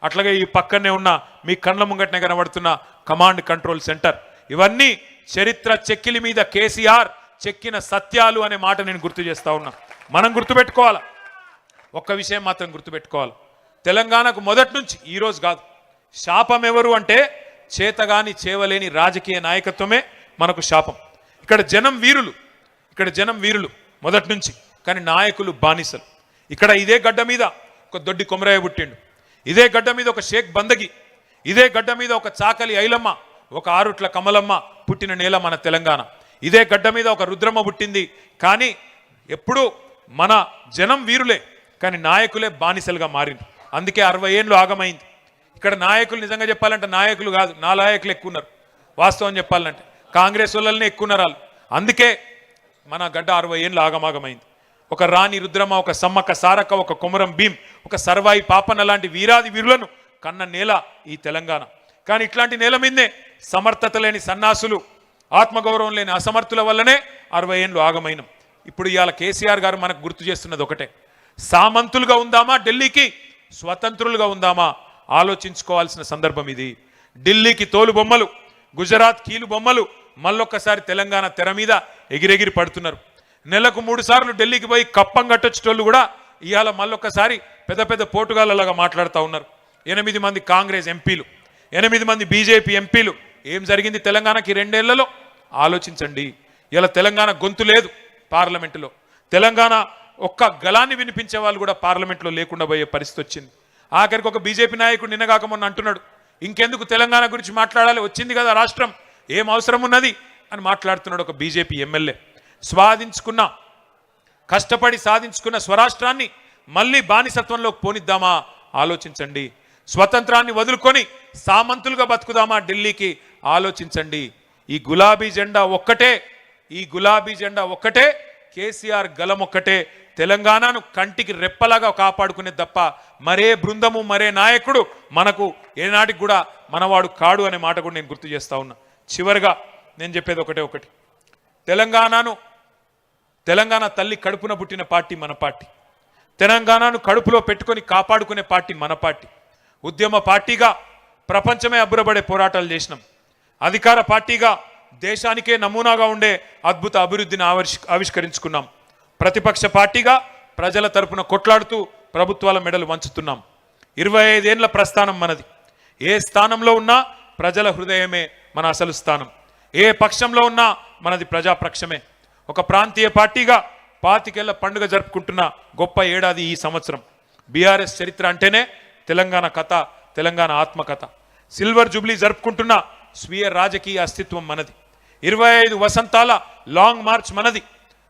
అట్లాగే ఈ పక్కనే ఉన్న మీ కళ్ళ ముంగటనే కనబడుతున్న కమాండ్ కంట్రోల్ సెంటర్, ఇవన్నీ చరిత్ర చెక్కిలి మీద కేసీఆర్ చెక్కిన సత్యాలు అనే మాట నేను గుర్తు చేస్తా ఉన్నా. మనం గుర్తుపెట్టుకోవాలి, ఒక్క విషయం మాత్రం గుర్తుపెట్టుకోవాలి, తెలంగాణకు మొదటి నుంచి, ఈరోజు కాదు, శాపం ఎవరు అంటే చేతగాని చేవలేని రాజకీయ నాయకత్వమే మనకు శాపం. ఇక్కడ జనం వీరులు, ఇక్కడ జనం వీరులు మొదటి నుంచి, కానీ నాయకులు బానిసలు. ఇక్కడ ఇదే గడ్డ మీద ఒక దొడ్డి కొమరయ్య పుట్టిండు, ఇదే గడ్డ మీద ఒక షేక్ బందగి, ఇదే గడ్డ మీద ఒక చాకలి ఐలమ్మ, ఒక ఆరుట్ల కమలమ్మ పుట్టిన నేల మన తెలంగాణ. ఇదే గడ్డ మీద ఒక రుద్రమ్మ పుట్టింది. కానీ ఎప్పుడు మన జనం వీరులే, కానీ నాయకులే బానిసలుగా మారింది. అందుకే 60 ఏళ్ళు ఆగమైంది. ఇక్కడ నాయకులు నిజంగా చెప్పాలంటే నాయకులు కాదు, నాలాయకులు ఎక్కువ ఉన్నారు. వాస్తవం చెప్పాలంటే కాంగ్రెస్ వాళ్ళనే ఎక్కువ ఉన్నారు వాళ్ళు. అందుకే మన గడ్డ 60 ఏళ్ళు ఆగమాగమైంది. ఒక రాణి రుద్రమ్మ, ఒక సమ్మక్క సారక్క, ఒక కొమరం భీం, ఒక సర్వాయి పాపన్న లాంటి వీరాది వీరులను కన్న నేల ఈ తెలంగాణ. కానీ ఇట్లాంటి నేల మీదనే సమర్థత లేని సన్నాసులు, ఆత్మగౌరవం లేని అసమర్థుల వల్లనే 60 ఏళ్ళు ఆగమైనం. ఇప్పుడు ఇవాళ కేసీఆర్ గారు మనకు గుర్తు చేస్తున్నది ఒకటే, సామంతులుగా ఉందామా ఢిల్లీకి, స్వతంత్రులుగా ఉందామా ఆలోచించుకోవాల్సిన సందర్భం ఇది. ఢిల్లీకి తోలు బొమ్మలు, గుజరాత్ కీలు బొమ్మలు మళ్ళొక్కసారి తెలంగాణ తెర మీద ఎగిరెగిరి పడుతున్నారు. నెలకు 3 సార్లు ఢిల్లీకి పోయి కప్పం కట్టొచ్చేటోళ్ళు కూడా ఇవాళ మళ్ళొక్కసారి పెద్ద పెద్ద పోటుగాళ్ళలాగా మాట్లాడుతూ ఉన్నారు. 8 మంది కాంగ్రెస్ ఎంపీలు, 8 మంది బీజేపీ ఎంపీలు. ఏం జరిగింది తెలంగాణకి 2 ఏళ్లలో ఆలోచించండి. ఇలా తెలంగాణ గొంతు లేదు పార్లమెంటులో, తెలంగాణ ఒక్క గలాన్ని వినిపించే వాళ్ళు కూడా పార్లమెంట్లో లేకుండా పోయే పరిస్థితి వచ్చింది. ఆఖరికి ఒక బీజేపీ నాయకుడు నిన్నగాక మొన్న అంటున్నాడు, ఇంకెందుకు తెలంగాణ గురించి మాట్లాడాలి, వచ్చింది కదా రాష్ట్రం, ఏం అవసరం ఉన్నది అని మాట్లాడుతున్నాడు ఒక బీజేపీ ఎమ్మెల్యే. స్వాధించుకున్న, కష్టపడి సాధించుకున్న స్వరాష్ట్రాన్ని మళ్ళీ బానిసత్వంలోకి పోనిద్దామా ఆలోచించండి. స్వతంత్రాన్ని వదులుకొని సామంతులుగా బతుకుదామా ఢిల్లీకి ఆలోచించండి. ఈ గులాబీ జెండా ఒక్కటే, ఈ గులాబీ జెండా ఒక్కటే, కేసీఆర్ గలం ఒక్కటే తెలంగాణను కంటికి రెప్పలాగా కాపాడుకునే తప్ప మరే బృందము, మరే నాయకుడు మనకు ఏనాటికి కూడా మనవాడు కాడు అనే మాట కూడా నేను గుర్తు చేస్తా ఉన్నా. చివరిగా నేను చెప్పేది ఒకటి, తెలంగాణ తల్లి కడుపున పుట్టిన పార్టీ మన పార్టీ, తెలంగాణను కడుపులో పెట్టుకొని కాపాడుకునే పార్టీ మన పార్టీ. ఉద్యమ పార్టీగా ప్రపంచమే అబ్బురపడే పోరాటాలు చేసినాం. అధికార పార్టీగా దేశానికే నమూనాగా ఉండే అద్భుత అభివృద్ధిని ఆవిష్కరించుకున్నాం. ప్రతిపక్ష పార్టీగా ప్రజల తరపున కొట్లాడుతూ ప్రభుత్వాల మెడలు వంచుతున్నాం. 25 ఏళ్ల ప్రస్థానం మనది. ఏ స్థానంలో ఉన్నా ప్రజల హృదయమే మన అసలు స్థానం, ఏ పక్షంలో ఉన్నా మనది ప్రజాపక్షమే. ఒక ప్రాంతీయ పార్టీగా 25 ఏళ్ల పండుగ జరుపుకుంటున్న గొప్ప ఏడాది ఈ సంవత్సరం. బీఆర్ఎస్ చరిత్ర అంటేనే తెలంగాణ కథ, తెలంగాణ ఆత్మకథ. సిల్వర్ జూబ్లీ జరుపుకుంటున్న స్వీయ రాజకీయ అస్తిత్వం మనది. 25 వసంతాల లాంగ్ మార్చ్ మనది.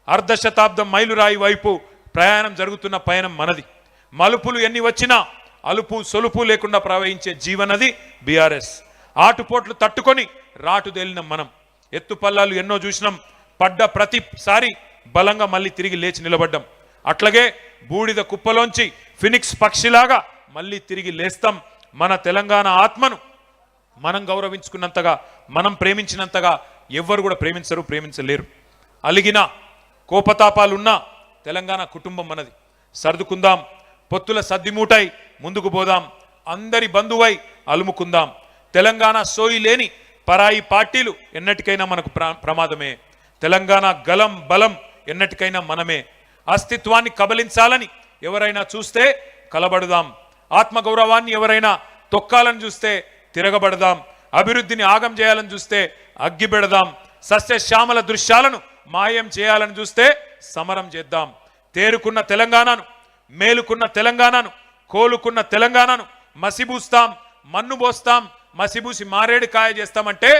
అర్ధశతాబ్దం మైలురాయి వైపు ప్రయాణం జరుగుతున్న పయనం మనది. మలుపులు ఎన్ని వచ్చినా అలుపు సొలుపు లేకుండా ప్రవహించే జీవనది బీఆర్ఎస్. ఆటుపోట్లు తట్టుకొని రాటుదేలిన మనం. ఎత్తుపల్లాలు ఎన్నో చూసినాం, పడ్డ ప్రతిసారి బలంగా మళ్ళీ తిరిగి లేచి నిలబడ్డాం. అట్లాగే బూడిద కుప్పలోంచి ఫినిక్స్ పక్షిలాగా మళ్ళీ తిరిగి లేస్తాం. మన తెలంగాణ ఆత్మను మనం గౌరవించుకున్నంతగా, మనం ప్రేమించినంతగా ఎవ్వరు కూడా ప్రేమించలేరు. అలిగిన కోపతాపాలున్నా తెలంగాణ కుటుంబం మనది. సర్దుకుందాం, పొత్తుల సద్దిమూటై ముందుకు పోదాం, అందరి బంధువై అలుముకుందాం. తెలంగాణ సోయి లేని పరాయి పార్టీలు ఎన్నటికైనా మనకు ప్రమాదమే. తెలంగాణ గలం బలం ఎన్నటికైనా మనమే. అస్తిత్వాన్ని కబలించాలని ఎవరైనా చూస్తే కలబడదాం, ఆత్మగౌరవాన్ని ఎవరైనా తొక్కాలని చూస్తే తిరగబడదాం, అభివృద్ధిని ఆగం చేయాలని చూస్తే అగ్గిపెడదాం, సస్యశ్యామల దృశ్యాలను మాయం చేయాలని చూస్తే సమరం చేద్దాం. తేరుకున్న తెలంగాణను, మేలుకున్న తెలంగాణను, కోలుకున్న తెలంగాణను మసిబూస్తాం, మన్ను పోస్తాం, మసిబూసి మారేడు కాయ చేస్తామంటే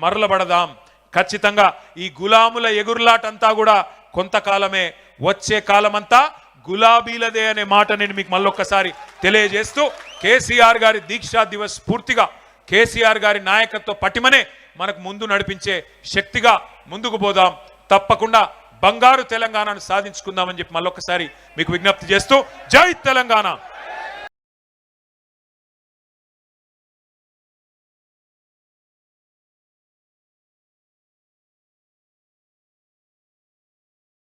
మరలబడదాం. ఖచ్చితంగా ఈ గులాముల ఎగురులాటంతా కూడా కొంతకాలమే, వచ్చే కాలమంతా గులాబీలదే అనే మాట నేను మీకు మళ్ళొక్కసారి తెలియజేస్తూ, కేసీఆర్ గారి దీక్షా దివస్ పూర్తిగా కేసీఆర్ గారి నాయకత్వ పటిమనే మనకు ముందు నడిపించే శక్తిగా ముందుకు పోదాం. తప్పకుండా బంగారు తెలంగాణను సాధించుకుందామని చెప్పి మళ్ళొక్కసారి మీకు విజ్ఞప్తి చేస్తూ, జై తెలంగాణ.